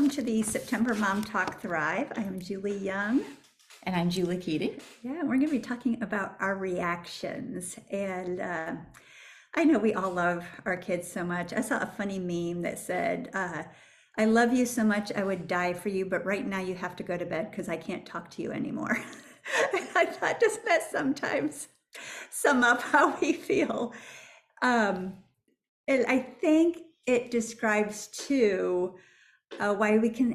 welcome to the September Mom Talk Thrive. I am Julie Young. And I'm Julie Keating. Yeah, we're going to be talking about our reactions. And I know we all love our kids so much. I saw a funny meme that said, I love you so much, I would die for you, but right now you have to go to bed because I can't talk to you anymore. I thought, doesn't that sometimes sum up how we feel? And I think it describes too why we can,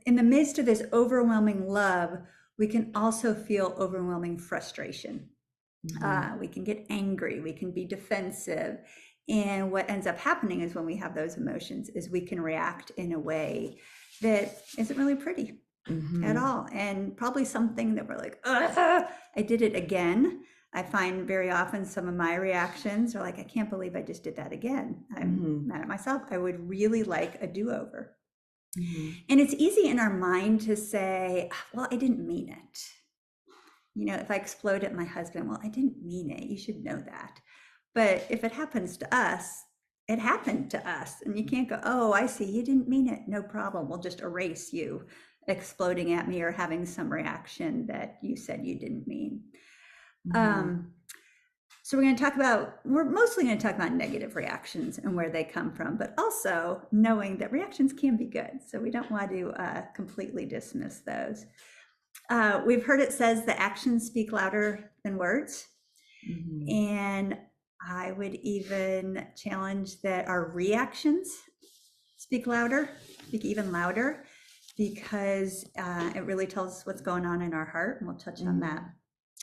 in the midst of this overwhelming love, we can also feel overwhelming frustration. We can get angry, we can be defensive. And what ends up happening is when we have those emotions is we can react in a way that isn't really pretty at all. And probably something that we're like, I did it again. I find very often some of my reactions are like, I can't believe I just did that again. I'm mad at myself. I would really like a do-over. And it's easy in our mind to say, well, I didn't mean it. You know, if I explode at my husband, well, I didn't mean it. You should know that. But if it happens to us, it happened to us. And you can't go, oh, I see, you didn't mean it. No problem. We'll just erase you exploding at me or having some reaction that you said you didn't mean. So we're mostly going to talk about negative reactions and where they come from, but also knowing that reactions can be good. So we don't want to completely dismiss those. We've heard it says the actions speak louder than words. And I would even challenge that our reactions speak even louder, because it really tells us what's going on in our heart. And we'll touch on that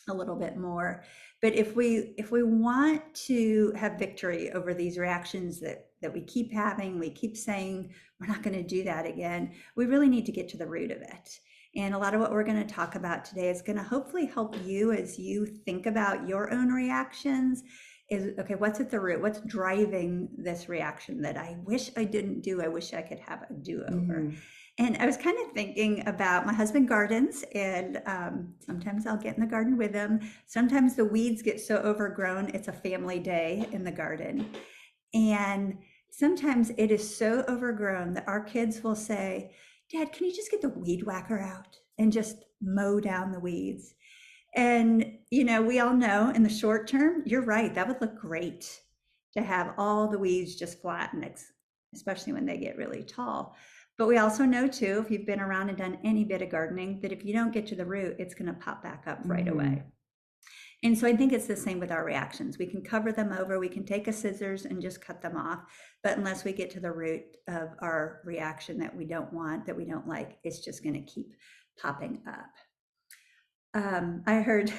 a little bit more. But if we want to have victory over these reactions that we keep having, we keep saying, we're not going to do that again, we really need to get to the root of it. And a lot of what we're going to talk about today is going to hopefully help you as you think about your own reactions. Is, okay, what's at the root? What's driving this reaction that I wish I didn't do? I wish I could have a do-over. And I was kind of thinking about my husband gardens, and sometimes I'll get in the garden with him. Sometimes the weeds get so overgrown, it's a family day in the garden. And sometimes it is so overgrown that our kids will say, Dad, can you just get the weed whacker out and just mow down the weeds? And, you know, we all know in the short term, you're right, that would look great to have all the weeds just flatten, especially when they get really tall. But we also know too, if you've been around and done any bit of gardening, that if you don't get to the root, it's going to pop back up right away. And so I think it's the same with our reactions. We can cover them over, we can take a scissors and just cut them off. But unless we get to the root of our reaction that we don't want, that we don't like, it's just going to keep popping up. I heard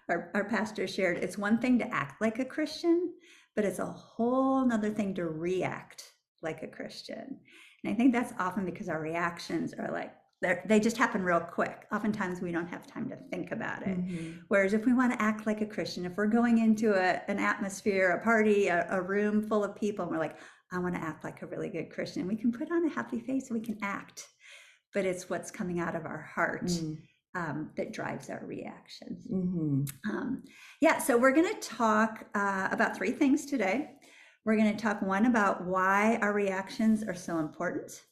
our pastor shared, it's one thing to act like a Christian, but it's a whole nother thing to react like a Christian. And I think that's often because our reactions are like, they just happen real quick. Oftentimes we don't have time to think about it. Whereas if we want to act like a Christian, if we're going into an atmosphere, a party, a room full of people, and we're like, I want to act like a really good Christian, we can put on a happy face and we can act. But it's what's coming out of our heart that drives our reactions. So we're going to talk about three things today. We're going to talk one about why our reactions are so important.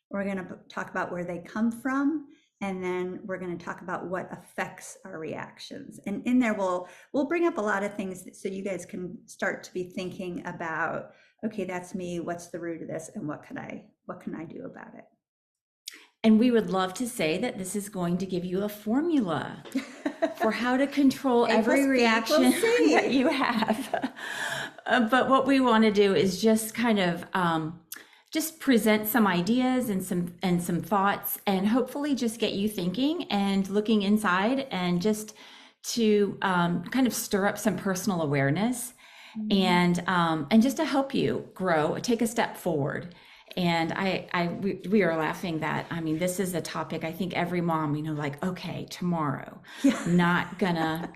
We're going to talk about where they come from, and then we're going to talk about what affects our reactions. And in there, we'll bring up a lot of things so you guys can start to be thinking about, okay, that's me. What's the root of this, and what can I do about it? And we would love to say that this is going to give you a formula for how to control every reaction that you have. But what we want to do is just kind of just present some ideas and some thoughts, and hopefully just get you thinking and looking inside, and just to kind of stir up some personal awareness, and just to help you grow, take a step forward. And we are laughing that, I mean, this is a topic I think every mom, you know, like, okay, tomorrow, I'm not gonna,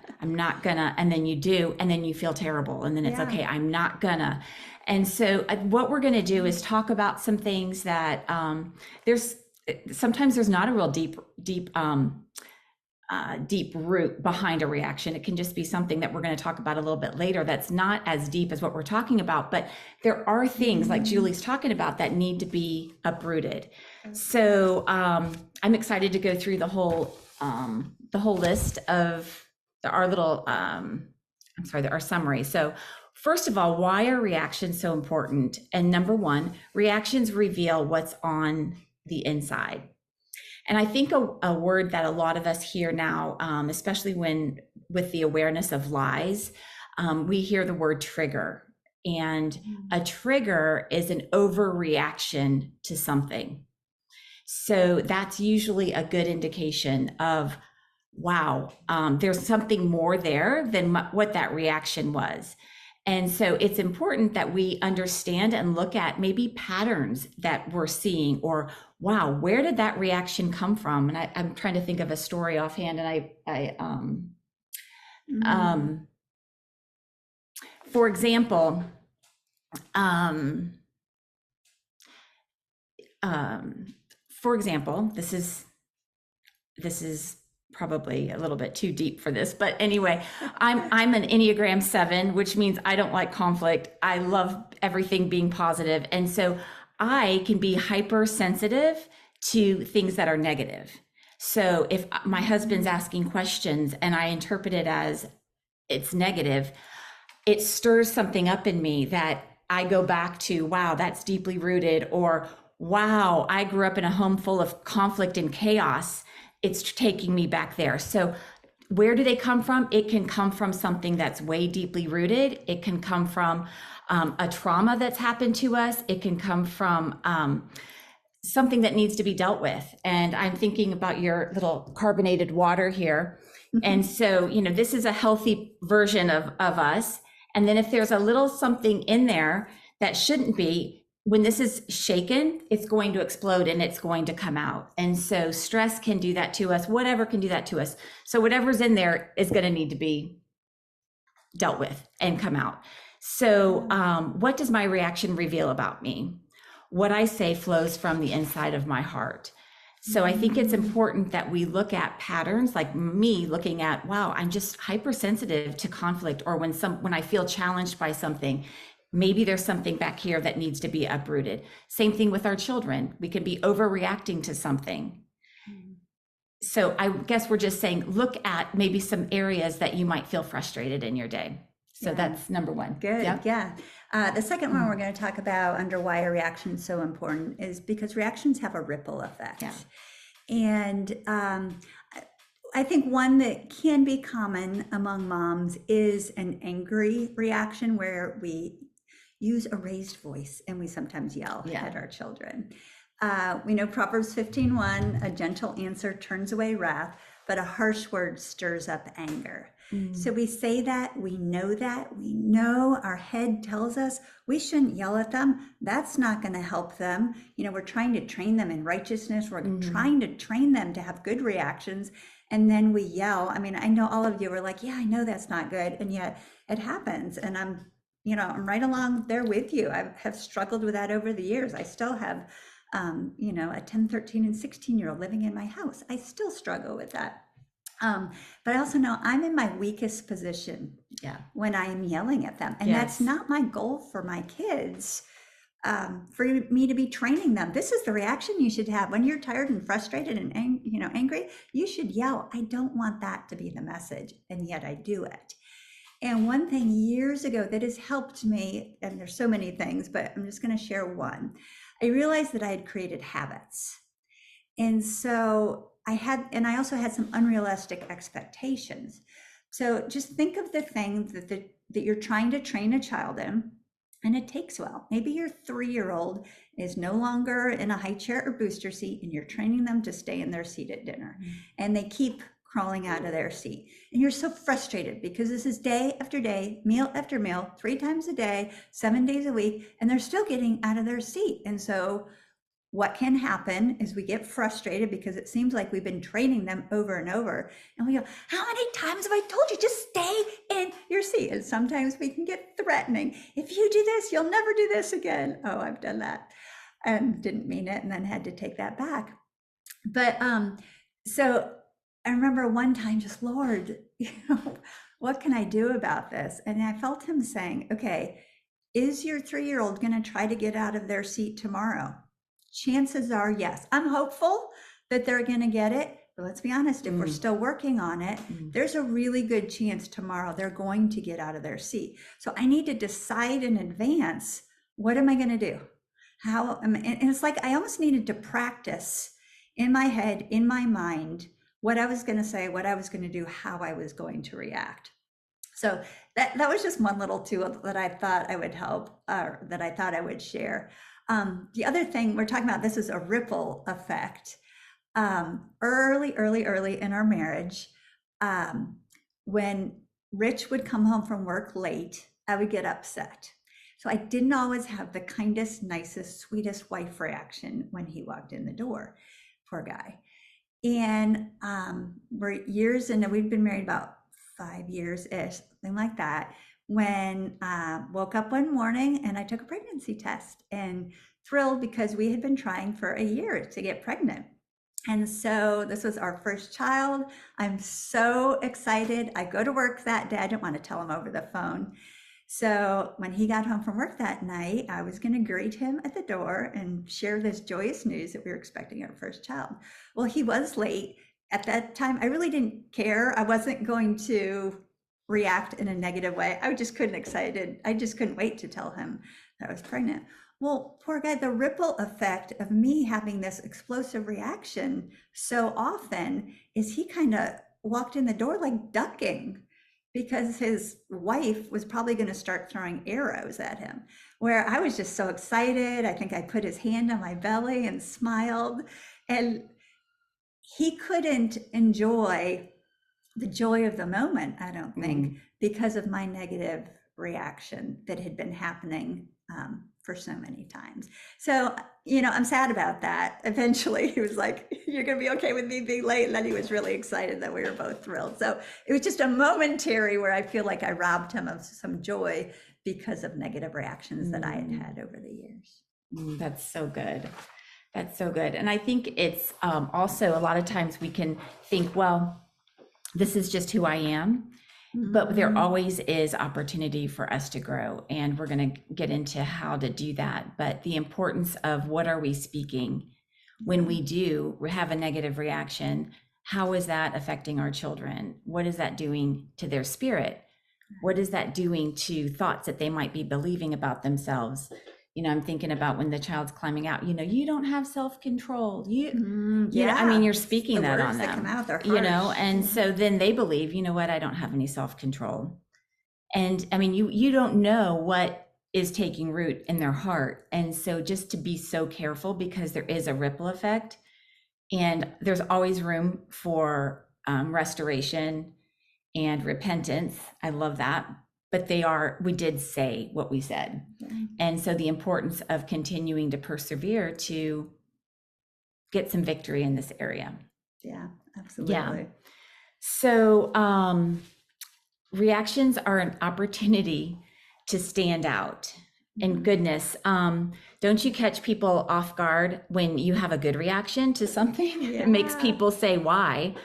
and then you do, and then you feel terrible. And then it's okay, I'm not gonna. And so what we're gonna do is talk about some things that sometimes there's not a real deep deep root behind a reaction. It can just be something that we're going to talk about a little bit later that's not as deep as what we're talking about, but there are things like Julie's talking about that need to be uprooted. So I'm excited to go through the whole list of our little our summary. So first of all, why are reactions so important? And number one, reactions reveal what's on the inside. And I think a word that a lot of us hear now, especially with the awareness of lies, we hear the word trigger. And a trigger is an overreaction to something. So that's usually a good indication of, wow, there's something more there than what that reaction was. And so it's important that we understand and look at maybe patterns that we're seeing, or wow, where did that reaction come from? And I'm trying to think of a story offhand, and for example, this is probably a little bit too deep for this, but anyway, I'm an Enneagram 7, which means I don't like conflict. I love everything being positive. And so I can be hypersensitive to things that are negative. So if my husband's asking questions and I interpret it as it's negative, it stirs something up in me that I go back to, wow, that's deeply rooted, or wow, I grew up in a home full of conflict and chaos. It's taking me back there. So where do they come from? It can come from something that's way deeply rooted. It can come from a trauma that's happened to us. It can come from something that needs to be dealt with. And I'm thinking about your little carbonated water here. And so, this is a healthy version of us. And then if there's a little something in there that shouldn't be, when this is shaken, it's going to explode and it's going to come out. And so stress can do that to us, whatever can do that to us. So whatever's in there is going to need to be dealt with and come out. So what does my reaction reveal about me? What I say flows from the inside of my heart. So I think it's important that we look at patterns, like me looking at, wow, I'm just hypersensitive to conflict, or when I feel challenged by something. Maybe there's something back here that needs to be uprooted. Same thing with our children. We can be overreacting to something. So I guess we're just saying, look at maybe some areas that you might feel frustrated in your day. So that's number one. Good. Yep. Yeah. The second one we're going to talk about under why a reaction is so important is because reactions have a ripple effect. Yeah. And I think one that can be common among moms is an angry reaction where we use a raised voice and we sometimes yell at our children. We know Proverbs 15:1, a gentle answer turns away wrath, but a harsh word stirs up anger. So we say that, we know our head tells us we shouldn't yell at them. That's not going to help them. We're trying to train them in righteousness. We're trying to train them to have good reactions. And then we yell. I mean, I know all of you are like, yeah, I know that's not good. And yet it happens. And I'm right along there with you. I have struggled with that over the years. I still have, a 10, 13, and 16-year-old living in my house. I still struggle with that. But I also know I'm in my weakest position when I am yelling at them. And that's not my goal for my kids, for me to be training them. This is the reaction you should have when you're tired and frustrated and angry. You should yell. I don't want that to be the message. And yet I do it. And one thing years ago that has helped me, and there's so many things, but I'm just going to share one. I realized that I had created habits. And so I also had some unrealistic expectations. So just think of the things that you're trying to train a child in, and it takes a while. Maybe your 3-year-old is no longer in a high chair or booster seat, and you're training them to stay in their seat at dinner, and they keep crawling out of their seat. And you're so frustrated because this is day after day, meal after meal, 3 times a day, 7 days a week, and they're still getting out of their seat. And so what can happen is we get frustrated because it seems like we've been training them over and over. And we go, how many times have I told you, just stay in your seat? And sometimes we can get threatening. If you do this, you'll never do this again. Oh, I've done that and didn't mean it, and then had to take that back. But so I remember one time just, Lord, what can I do about this? And I felt him saying, okay, is your 3-year-old going to try to get out of their seat tomorrow? Chances are yes. I'm hopeful that they're going to get it. But let's be honest, if we're still working on it, there's a really good chance tomorrow they're going to get out of their seat. So I need to decide in advance, what am I going to do? And it's like I almost needed to practice in my head, in my mind, what I was going to say, what I was going to do, how I was going to react. So that was just one little tool that I thought I would help, that I thought I would share. The other thing we're talking about, this is a ripple effect. Early in our marriage, when Rich would come home from work late, I would get upset. So I didn't always have the kindest, nicest, sweetest wife reaction when he walked in the door. Poor guy. And we're years in, we've been married about 5 years-ish, something like that, when woke up one morning and I took a pregnancy test, and thrilled because we had been trying for a year to get pregnant. And so this was our first child. I'm so excited. I go to work that day. I didn't want to tell him over the phone. So when he got home from work that night, I was going to greet him at the door and share this joyous news that we were expecting our first child. Well, he was late. At that time, I really didn't care. I wasn't going to react in a negative way. I just couldn't wait to tell him that I was pregnant. Well, poor guy, the ripple effect of me having this explosive reaction so often is he kind of walked in the door like ducking, because his wife was probably going to start throwing arrows at him, where I was just so excited. I think I put his hand on my belly and smiled, and he couldn't enjoy the joy of the moment, I don't think, because of my negative reaction that had been happening for so many times. So, I'm sad about that. Eventually he was like, you're going to be okay with me being late. And then he was really excited that we were both thrilled. So it was just a momentary where I feel like I robbed him of some joy because of negative reactions that I had had over the years. That's so good. That's so good. And I think it's also a lot of times we can think, well, this is just who I am. But there always is opportunity for us to grow, and we're going to get into how to do that. But the importance of what are we speaking when we do have a negative reaction? How is that affecting our children? What is that doing to their spirit? What is that doing to thoughts that they might be believing about themselves? I'm thinking about when the child's climbing out, you don't have self-control. You're speaking that on them, come out, and so then they believe, what, I don't have any self-control. And you don't know what is taking root in their heart. And so just to be so careful, because there is a ripple effect, and there's always room for restoration and repentance. I love that. But we did say what we said. And so the importance of continuing to persevere to get some victory in this area. Yeah, absolutely. Yeah. So reactions are an opportunity to stand out. And goodness, don't you catch people off guard when you have a good reaction to something? Yeah. It makes people say, why?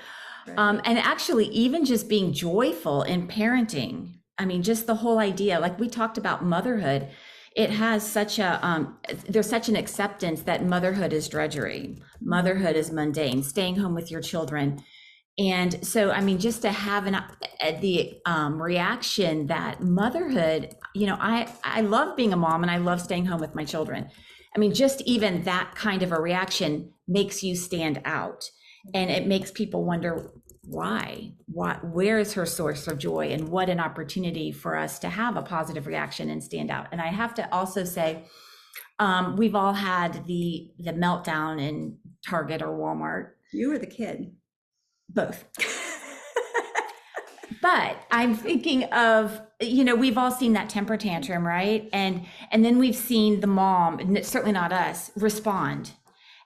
Right. And actually, even just being joyful in parenting, just the whole idea, like we talked about motherhood, it has such there's such an acceptance that motherhood is drudgery. Motherhood is mundane, staying home with your children. And so, just to have the reaction that motherhood, I love being a mom and I love staying home with my children. Just even that kind of a reaction makes you stand out, and it makes people wonder, why, where is her source of joy, and what an opportunity for us to have a positive reaction and stand out. And I have to also say, we've all had the meltdown in Target or Walmart. You were the kid. Both. But I'm thinking of, we've all seen that temper tantrum, right? And then we've seen the mom, and certainly not us, respond.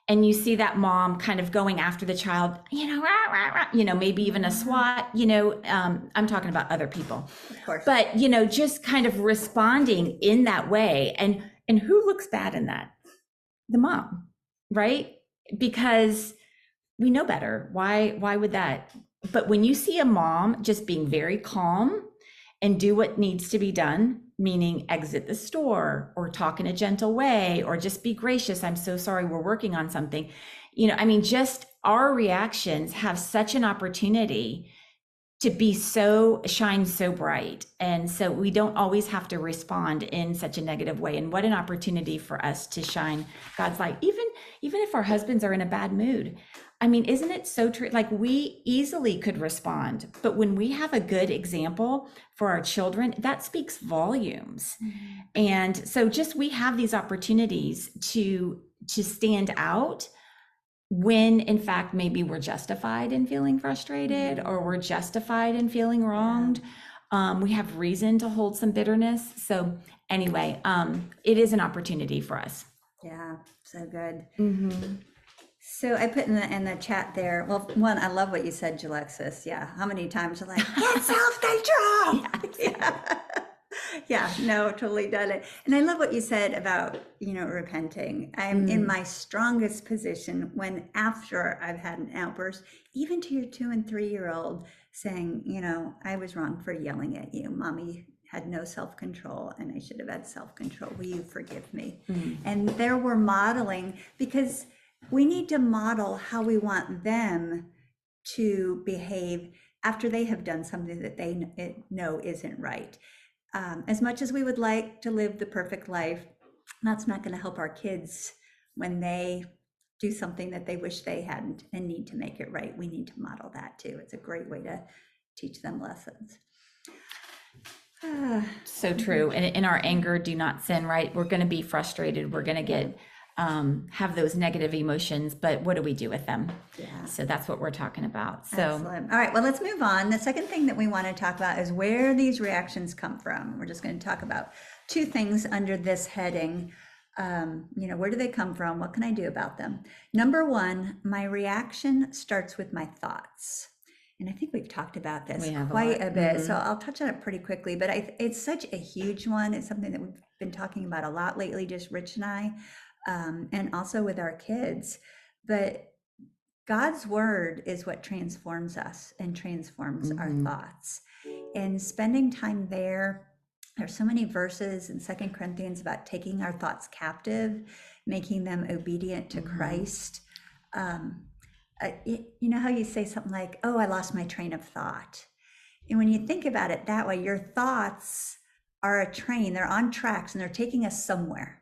And you see that mom kind of going after the child, rah, rah, rah, maybe even a swat, I'm talking about other people. Of course. But, just kind of responding in that way. And who looks bad in that? The mom, right? Because we know better. Why would that? But when you see a mom just being very calm and do what needs to be done, meaning exit the store or talk in a gentle way or just be gracious, I'm so sorry, we're working on something. I mean, just our reactions have such an opportunity to be so shine so bright, and so we don't always have to respond in such a negative way. And what an opportunity for us to shine God's light, even if our husbands are in a bad mood. I mean, isn't it so true? Like, we easily could respond, but when we have a good example for our children, that speaks volumes. And so just we have these opportunities to stand out when in fact maybe we're justified in feeling frustrated or we're justified in feeling wronged. We have reason to hold some bitterness. So anyway, it is an opportunity for us. Yeah, so good. So I put in the chat there. Well, one, I love what you said, Jalexis. Yeah, how many times you're like, get self-control. Yeah. Yeah, no, totally done it. And I love what you said about, repenting. I'm in my strongest position when after I've had an outburst, even to your 2 and 3-year-old saying, I was wrong for yelling at you. Mommy had no self-control and I should have had self-control. Will you forgive me? And there we're modeling, because we need to model how we want them to behave after they have done something that they know isn't right. As much as we would like to live the perfect life, that's not going to help our kids when they do something that they wish they hadn't and need to make it right. We need to model that too. It's a great way to teach them lessons. So true. And in our anger, do not sin, right? We're going to be frustrated. We're going to get have those negative emotions, but what do we do with them? Yeah. So that's what we're talking about. So, excellent. All right, well, let's move on. The second thing that we want to talk about is where these reactions come from. We're just going to talk about 2 things under this heading. Where do they come from? What can I do about them? Number 1, my reaction starts with my thoughts. And I think we've talked about this quite a bit, so I'll touch on it pretty quickly, but it's such a huge one. It's something that we've been talking about a lot lately, just Rich and I. And also with our kids. But God's word is what transforms us and transforms our thoughts. And spending time there's so many verses in 2 Corinthians about taking our thoughts captive, making them obedient to Christ. You know how you say something like, oh, I lost my train of thought. And when you think about it that way, your thoughts are a train, they're on tracks and they're taking us somewhere.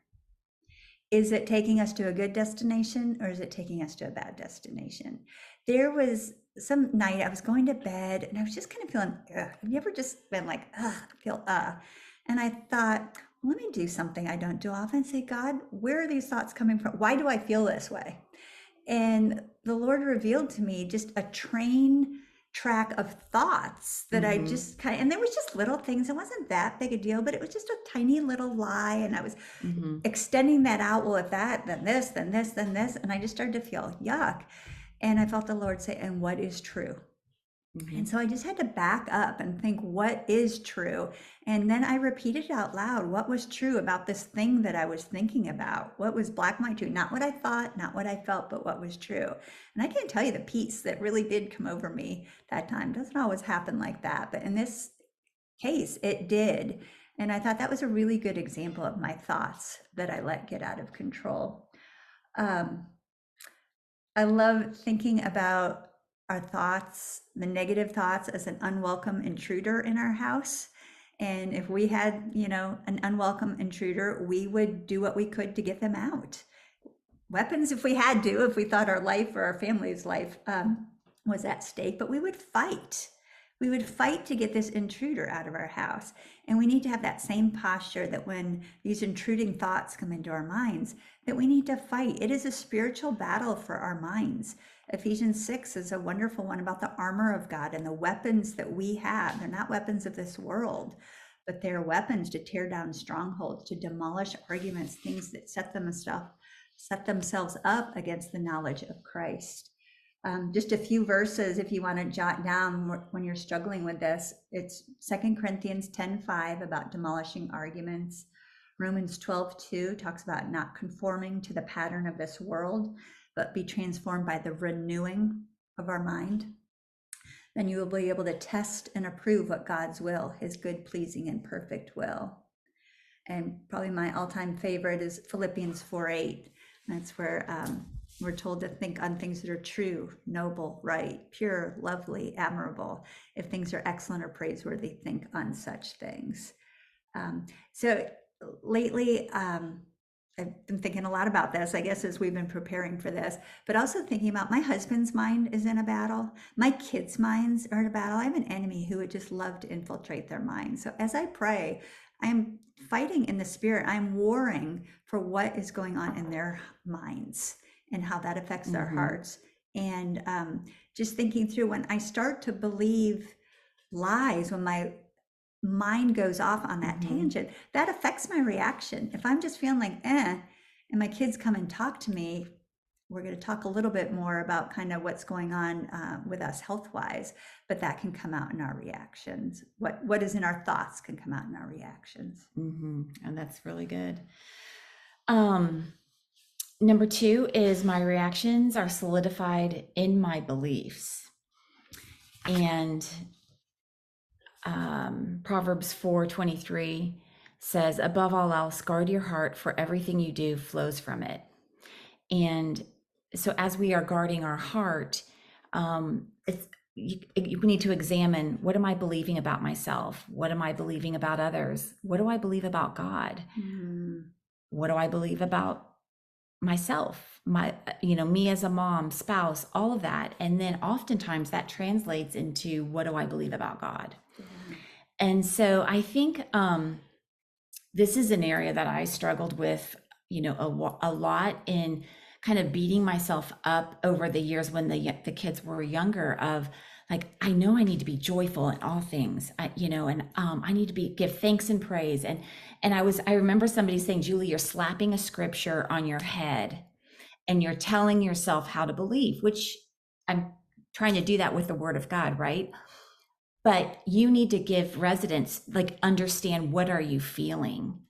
Is it taking us to a good destination or is it taking us to a bad destination? There was some night I was going to bed and I was just kind of feeling, ugh. Have you ever just been like, ugh, I feel, And I thought, well, let me do something I don't do often and say, God, where are these thoughts coming from? Why do I feel this way? And the Lord revealed to me just a track of thoughts that I just and there was just little things. It wasn't that big a deal, but it was just a tiny little lie. And I was extending that out. Well, if that, then this, then this, then this. And I just started to feel yuck. And I felt the Lord say, and what is true? And so I just had to back up and think, what is true? And then I repeated out loud what was true about this thing that I was thinking about. What was black and white true? Not what I thought, not what I felt, but what was true. And I can't tell you the peace that really did come over me that time. It doesn't always happen like that, but in this case, it did. And I thought that was a really good example of my thoughts that I let get out of control. I love thinking about our thoughts, the negative thoughts, as an unwelcome intruder in our house. And if we had, an unwelcome intruder, we would do what we could to get them out. Weapons if we had to, if we thought our life or our family's life was at stake, but we would fight. We would fight to get this intruder out of our house. And we need to have that same posture that when these intruding thoughts come into our minds, that we need to fight. It is a spiritual battle for our minds. Ephesians 6 is a wonderful one about the armor of God and the weapons that we have. They're not weapons of this world, but they're weapons to tear down strongholds, to demolish arguments, things that set themselves up against the knowledge of Christ. Just a few verses if you want to jot down when you're struggling with this. It's 2 Corinthians 10:5 about demolishing arguments. Romans 12:2 talks about not conforming to the pattern of this world, but be transformed by the renewing of our mind. Then you will be able to test and approve what God's will, his good, pleasing, and perfect will. And probably my all-time favorite is Philippians 4:8. That's where we're told to think on things that are true, noble, right, pure, lovely, admirable. If things are excellent or praiseworthy, think on such things. So lately, I've been thinking a lot about this, I guess, as we've been preparing for this, but also thinking about my husband's mind is in a battle. My kids' minds are in a battle. I have an enemy who would just love to infiltrate their minds. So as I pray, I'm fighting in the spirit. I'm warring for what is going on in their minds and how that affects their hearts. And just thinking through, when I start to believe lies, when my mind goes off on that tangent, that affects my reaction. If I'm just feeling like, and my kids come and talk to me, we're going to talk a little bit more about kind of what's going on with us health-wise, but that can come out in our reactions. What is in our thoughts can come out in our reactions. And that's really good. Number 2 is my reactions are solidified in my beliefs. And Proverbs 4:23 says, above all else, guard your heart, for everything you do flows from it. And so as we are guarding our heart, you need to examine, what am I believing about myself? What am I believing about others? What do I believe about God? What do I believe about myself, me as a mom, spouse, all of that? And then oftentimes that translates into, what do I believe about God? And so I think this is an area that I struggled with, a lot, in kind of beating myself up over the years when the kids were younger, of like, I know I need to be joyful in all things, I need to give thanks and praise. And I remember somebody saying, Julie, you're slapping a scripture on your head and you're telling yourself how to believe, which I'm trying to do that with the word of God, right? But you need to give residents, like, understand, what are you feeling?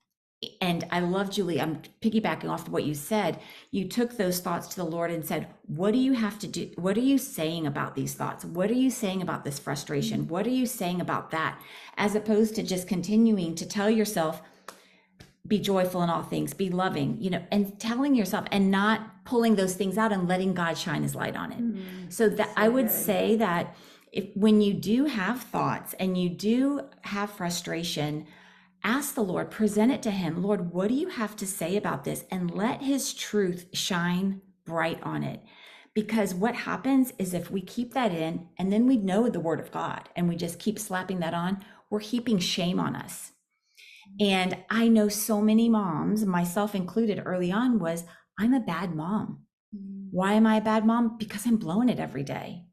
And I love, Julie, I'm piggybacking off of what you said. You took those thoughts to the Lord and said, what do you have to do? What are you saying about these thoughts? What are you saying about this frustration? What are you saying about that? As opposed to just continuing to tell yourself, be joyful in all things, be loving, and telling yourself, and not pulling those things out and letting God shine his light on it. So that I would say that when you do have thoughts and you do have frustration, ask the Lord, present it to him. Lord, what do you have to say about this? And let his truth shine bright on it. Because what happens is, if we keep that in and then we know the word of God and we just keep slapping that on, we're heaping shame on us. And I know so many moms, myself included early on, was, I'm a bad mom. Why am I a bad mom? Because I'm blowing it every day.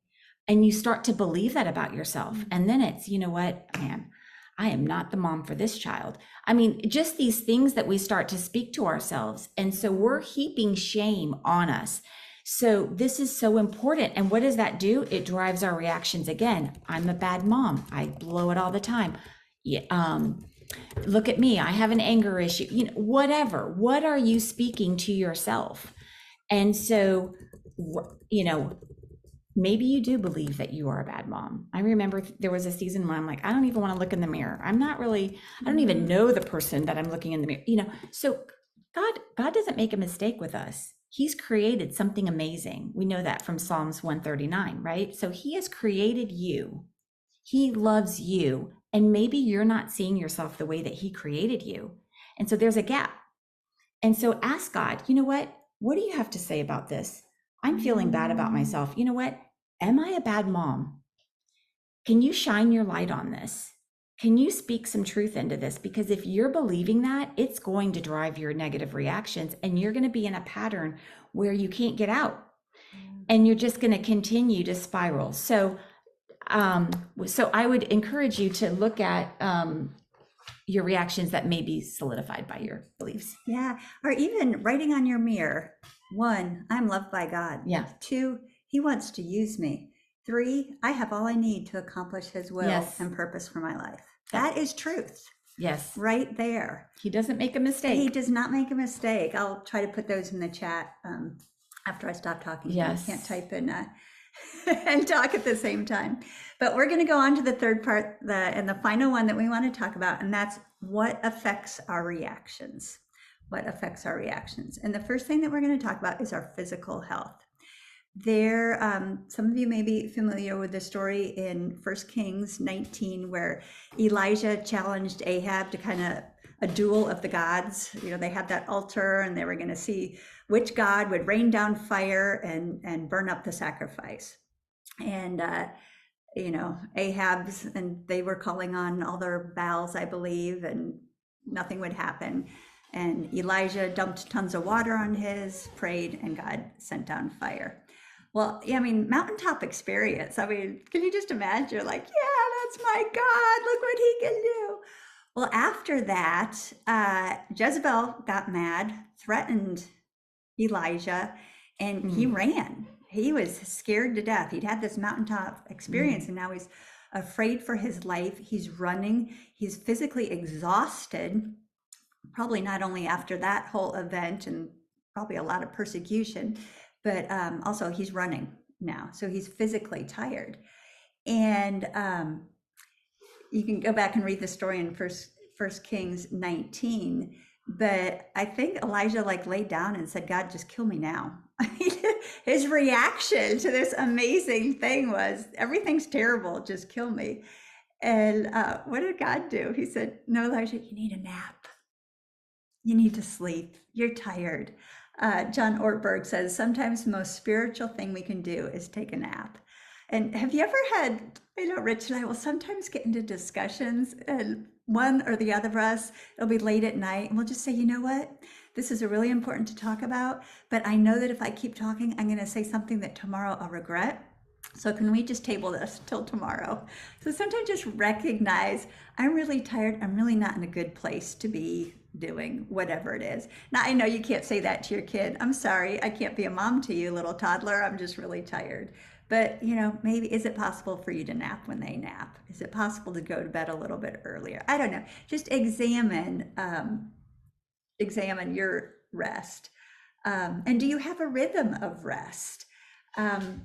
And you start to believe that about yourself. And then it's, you know what, man, I am not the mom for this child. I mean, just these things that we start to speak to ourselves. And so we're heaping shame on us. So this is so important. And what does that do? It drives our reactions again. I'm a bad mom. I blow it all the time. Look at me. I have an anger issue. Whatever. What are you speaking to yourself? And so, maybe you do believe that you are a bad mom. I remember there was a season when I'm like, I don't even want to look in the mirror. I don't even know the person that I'm looking in the mirror, so God doesn't make a mistake with us. He's created something amazing. We know that from Psalms 139, right? So he has created you. He loves you. And maybe you're not seeing yourself the way that he created you. And so there's a gap. And so ask God, what do you have to say about this? I'm feeling bad about myself. You know what? Am I a bad mom? Can you shine your light on this? Can you speak some truth into this? Because if you're believing that, it's going to drive your negative reactions, and you're going to be in a pattern where you can't get out, and you're just going to continue to spiral. So I would encourage you to look at your reactions that may be solidified by your beliefs. Yeah. Or even writing on your mirror. 1, I'm loved by God. Yeah. 2, he wants to use me. 3, I have all I need to accomplish his will and purpose for my life. That is truth. Yes. Right there. He doesn't make a mistake. He does not make a mistake. I'll try to put those in the chat. after I stop talking. Yes. I can't type and talk at the same time. But we're going to go on to the third part, and the final one that we want to talk about, and that's what affects our reactions. What affects our reactions? And the first thing that we're going to talk about is our physical health. Some of you may be familiar with the story in 1 Kings 19, where Elijah challenged Ahab to kind of a duel of the gods. They had that altar and they were going to see which god would rain down fire and burn up the sacrifice. And, Ahab's, and they were calling on all their Baals, I believe, and nothing would happen. And Elijah dumped tons of water on his, prayed, and God sent down fire. Well, mountaintop experience. Can you just imagine? You're like, yeah, that's my God. Look what he can do. Well, after that, Jezebel got mad, threatened Elijah, and he ran. He was scared to death. He'd had this mountaintop experience, and now he's afraid for his life. He's running. He's physically exhausted, probably not only after that whole event and probably a lot of persecution, but also he's running now. So he's physically tired. And you can go back and read the story in First Kings 19. But I think Elijah laid down and said, God, just kill me now. His reaction to this amazing thing was, everything's terrible, just kill me. And what did God do? He said, no, Elijah, you need a nap. You need to sleep. You're tired. John Ortberg says, sometimes the most spiritual thing we can do is take a nap. And have you ever had, Rich and I will sometimes get into discussions, and one or the other of us, it'll be late at night, and we'll just say, you know what? This is really important to talk about, but I know that if I keep talking, I'm going to say something that tomorrow I'll regret. So can we just table this till tomorrow? So sometimes just recognize, I'm really tired. I'm really not in a good place to be doing whatever it is. Now, I know you can't say that to your kid. I'm sorry, I can't be a mom to you, little toddler. I'm just really tired. But, maybe, is it possible for you to nap when they nap? Is it possible to go to bed a little bit earlier? I don't know. Just examine your rest. And do you have a rhythm of rest?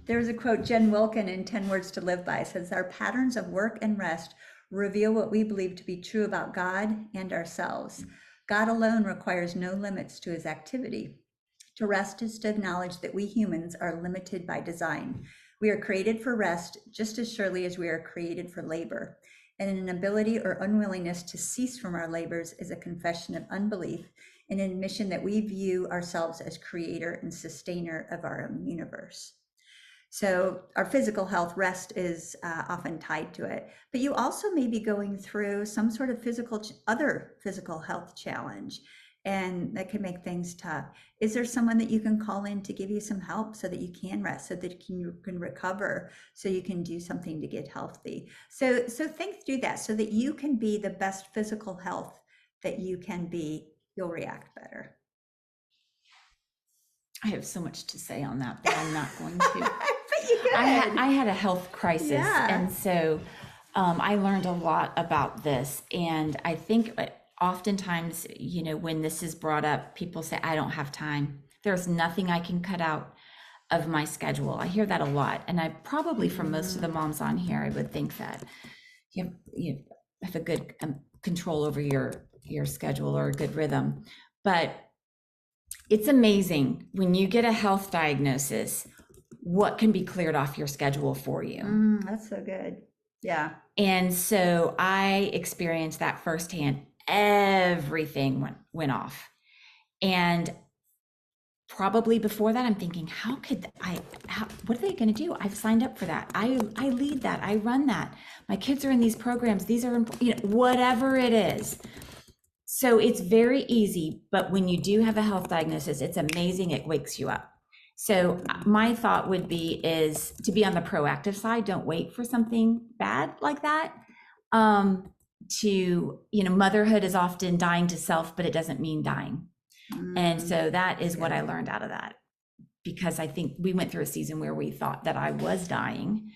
There's a quote, Jen Wilkin in 10 Words to Live By says, our patterns of work and rest reveal what we believe to be true about God and ourselves. God alone requires no limits to his activity. To rest is to acknowledge that we humans are limited by design. We are created for rest just as surely as we are created for labor. And an inability or unwillingness to cease from our labors is a confession of unbelief and an admission that we view ourselves as creator and sustainer of our own universe. So our physical health, rest is often tied to it, but you also may be going through some sort of other physical health challenge, and that can make things tough. Is there someone that you can call in to give you some help so that you can rest, so that you can recover, so you can do something to get healthy? So think through that so that you can be the best physical health that you can be. You'll react better. I have so much to say on that, but I'm not going to. But you could. I had a health crisis, Yeah. and so I learned a lot about this. And I think oftentimes, when this is brought up, people say, I don't have time. There's nothing I can cut out of my schedule. I hear that a lot. And I probably, for most of the moms on here, I would think that you have a good control over your schedule or a good rhythm. But it's amazing when you get a health diagnosis, what can be cleared off your schedule for you. That's so good. Yeah. And so I experienced that firsthand. Everything went off. And probably before that, I'm thinking, what are they going to do? I've signed up for that. I lead that. I run that. My kids are in these programs. These are, whatever it is. So it's very easy, but when you do have a health diagnosis, it's amazing. It wakes you up. So my thought would be is to be on the proactive side. Don't wait for something bad like that. Motherhood is often dying to self, but it doesn't mean dying. And so that is what I learned out of that, because I think we went through a season where we thought that I was dying.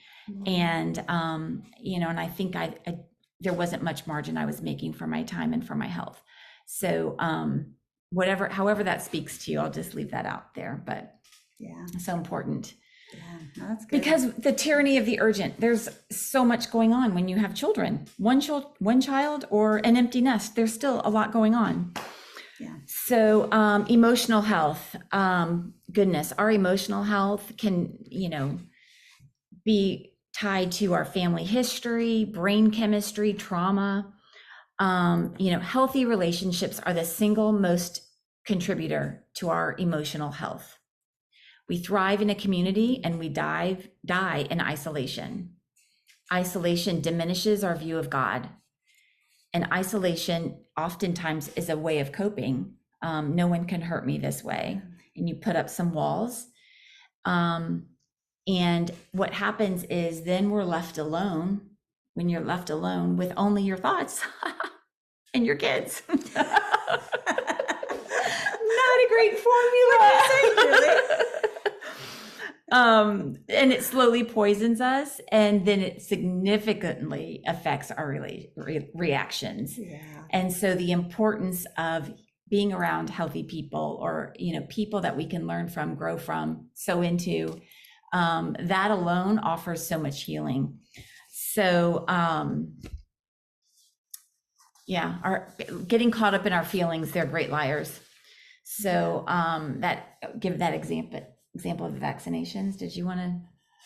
And, and I think there wasn't much margin I was making for my time and for my health. So however that speaks to you, I'll just leave that out there. But Yeah. So important. Yeah, no, that's good. Because the tyranny of the urgent, there's so much going on when you have children. One child or an empty nest, there's still a lot going on. Yeah. So emotional health, goodness, our emotional health can, be tied to our family history, brain chemistry, trauma. Healthy relationships are the single most contributor to our emotional health. We thrive in a community and we die in isolation. Isolation diminishes our view of God. And isolation oftentimes is a way of coping. No one can hurt me this way. And you put up some walls. And what happens is then we're left alone, when you're left alone with only your thoughts and your kids. Not a great formula. And it slowly poisons us, and then it significantly affects our reactions. Yeah. And so the importance of being around healthy people, or people that we can learn from, grow from, sow into, that alone offers so much healing. So our getting caught up in our feelings, they're great liars. So give that example of the vaccinations. Did you want to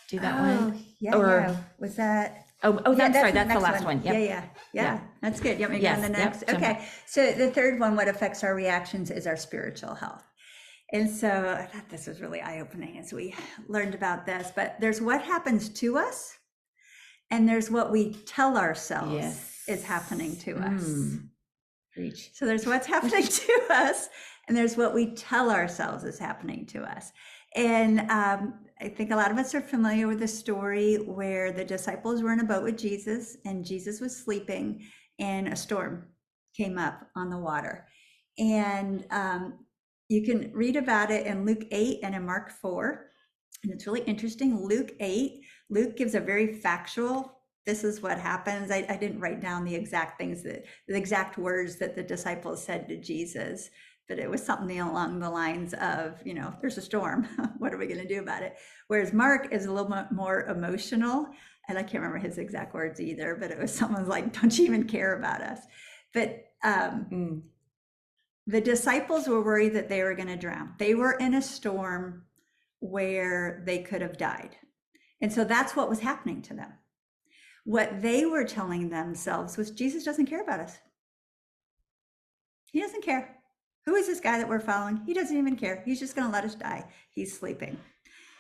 do that one? Yeah, yeah. Was that? I'm sorry, that's the last one. Yep. Yeah. That's good. You want me to go on the next? Yep, okay. So the third one, what affects our reactions, is our spiritual health. And so I thought this was really eye-opening as we learned about this, but there's what happens to us, and there's what we tell ourselves is happening to us. Preach. So there's what's happening to us, and there's what we tell ourselves is happening to us. And I think a lot of us are familiar with the story where the disciples were in a boat with Jesus, and Jesus was sleeping, and a storm came up on the water. And you can read about it in Luke 8 and in Mark 4. And it's really interesting. Luke gives a very factual, this is what happens. I didn't write down the exact things, the exact words that the disciples said to Jesus, but it was something along the lines of, there's a storm. What are we going to do about it? Whereas Mark is a little bit more emotional. And I can't remember his exact words either, but it was someone like, don't you even care about us? But the disciples were worried that they were going to drown. They were in a storm where they could have died. And so that's what was happening to them. What they were telling themselves was, Jesus doesn't care about us. He doesn't care. Who is this guy that we're following? He doesn't even care. He's just going to let us die. He's sleeping.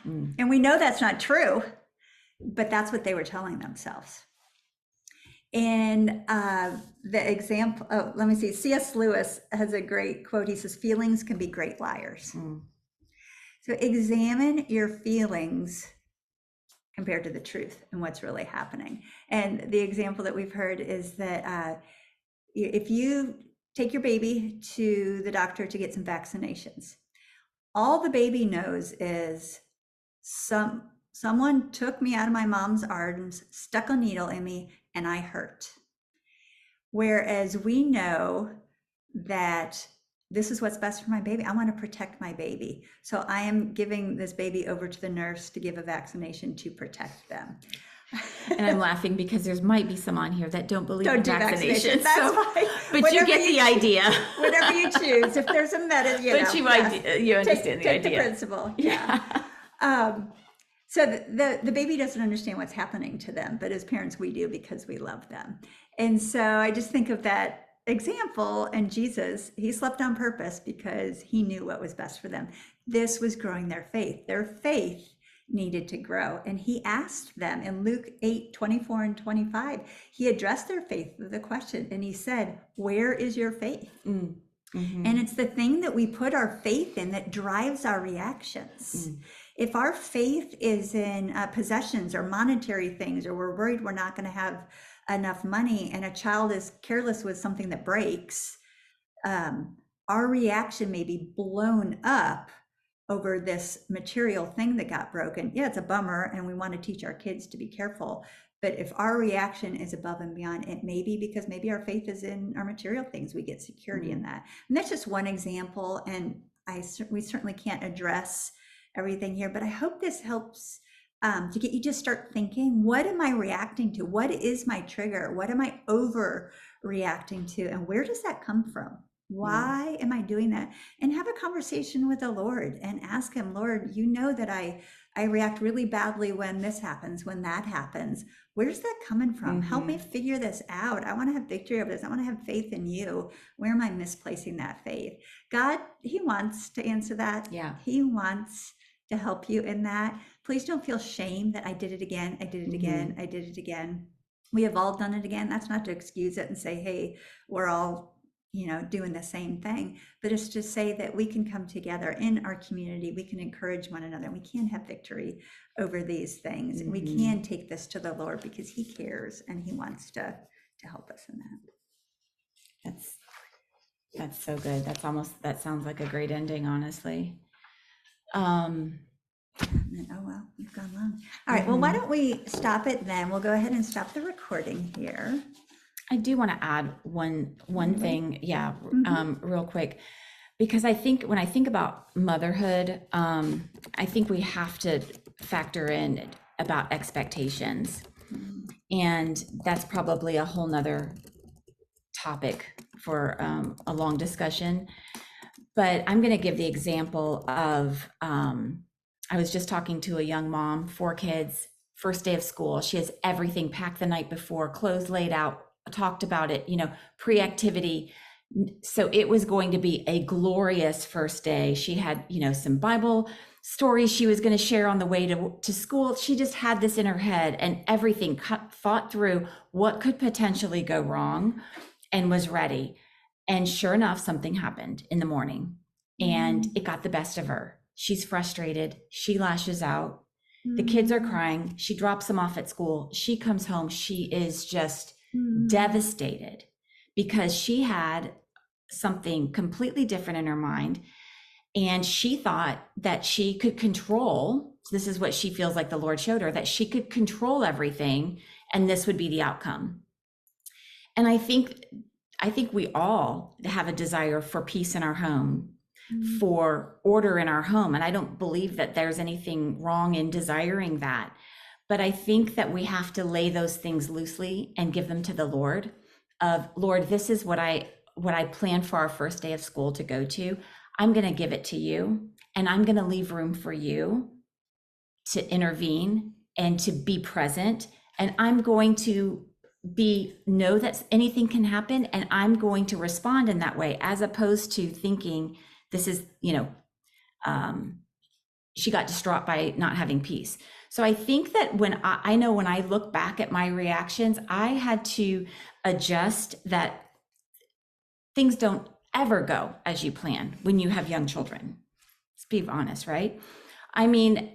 And we know that's not true, but that's what they were telling themselves. And the example, let me see, C.S. Lewis has a great quote. He says, feelings can be great liars. So examine your feelings compared to the truth and what's really happening. And the example that we've heard is that if you take your baby to the doctor to get some vaccinations, all the baby knows is someone took me out of my mom's arms, stuck a needle in me, and I hurt. Whereas we know that this is what's best for my baby. I want to protect my baby. So I am giving this baby over to the nurse to give a vaccination to protect them. And I'm laughing because there might be some on here that don't believe in vaccinations. That's fine. But whatever you get the idea. Whatever you choose. If there's a method, you understand the idea. Take the principle. Yeah. So the baby doesn't understand what's happening to them, but as parents, we do, because we love them. And so I just think of that example, and Jesus, he slept on purpose because he knew what was best for them. This was growing their faith. Their faith needed to grow. And he asked them in Luke 8:24 and 25, he addressed their faith with a question, and he said, where is your faith? And it's the thing that we put our faith in that drives our reactions. If our faith is in possessions or monetary things, or we're worried we're not going to have enough money, and a child is careless with something that breaks, our reaction may be blown up over this material thing that got broken. Yeah, it's a bummer, and we want to teach our kids to be careful. But if our reaction is above and beyond, it may be because maybe our faith is in our material things. We get security in that. And that's just one example. And we certainly can't address everything here, but I hope this helps to get you to start thinking, what am I reacting to? What is my trigger? What am I overreacting to? And where does that come from? Why am I doing that? And have a conversation with the Lord and ask him, Lord, you know that I react really badly when this happens, when that happens. Where's that coming from? Help me figure this out. I want to have victory over this. I want to have faith in you. Where am I misplacing that faith? God, he wants to answer that. Yeah. He wants to help you in that. Please don't feel shame that I did it again. I did it again. I did it again. We have all done it again. That's not to excuse it and say, hey, we're all, doing the same thing, but it's to say that we can come together in our community. We can encourage one another. We can have victory over these things. And we can take this to the Lord because he cares and he wants to help us in that. That's so good. That sounds like a great ending, honestly. Oh, well, we've gone long. All right, well, why don't we stop it then? We'll go ahead and stop the recording here. I do want to add one thing, real quick, because I think when I think about motherhood, I think we have to factor in about expectations, and that's probably a whole nother topic for a long discussion. But I'm going to give the example of I was just talking to a young mom, 4 kids, first day of school. She has everything packed the night before, clothes laid out, talked about it, pre-activity. So it was going to be a glorious first day. She had, some Bible stories she was going to share on the way to school. She just had this in her head and everything thought through what could potentially go wrong and was ready. And sure enough, something happened in the morning and it got the best of her. She's frustrated. She lashes out. The kids are crying. She drops them off at school. She comes home. She is just devastated because she had something completely different in her mind. And she thought that she could control, this is what she feels like the Lord showed her, that she could control everything and this would be the outcome. And I think we all have a desire for peace in our home, for order in our home. And I don't believe that there's anything wrong in desiring that. But I think that we have to lay those things loosely and give them to the Lord of, Lord, this is what I plan for our first day of school to go to. I'm going to give it to you and I'm going to leave room for you to intervene and to be present. And I'm going to know that anything can happen and I'm going to respond in that way, as opposed to thinking this is, she got distraught by not having peace. So I think that when I look back at my reactions, I had to adjust that things don't ever go as you plan when you have young children. Let's be honest, right? I mean,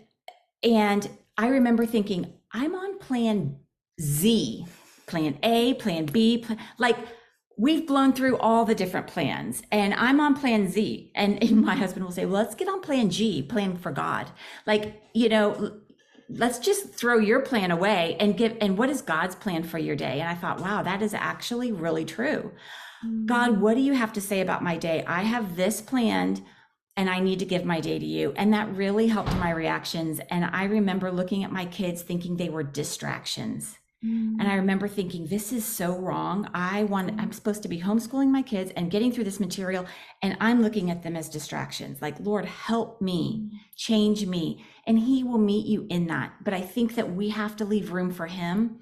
and I remember thinking, I'm on plan Z, plan A, plan B, like we've blown through all the different plans and I'm on plan Z. And my husband will say, well, let's get on plan G, plan for God. Like, let's just throw your plan away and what is God's plan for your day? And I thought, wow, that is actually really true. God, what do you have to say about my day? I have this planned and I need to give my day to you. And that really helped my reactions. And I remember looking at my kids thinking they were distractions. And I remember thinking, this is so wrong. I'm supposed to be homeschooling my kids and getting through this material. And I'm looking at them as distractions. Like, Lord, help me, change me. And he will meet you in that. But I think that we have to leave room for him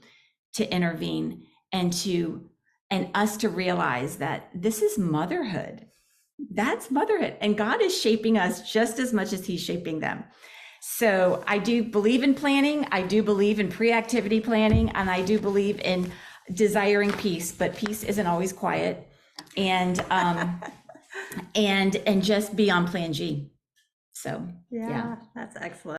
to intervene and us to realize that this is motherhood. That's motherhood. And God is shaping us just as much as he's shaping them. So I do believe in planning. I do believe in pre-activity planning, and I do believe in desiring peace, but peace isn't always quiet. And and just be on plan G. So yeah, that's excellent.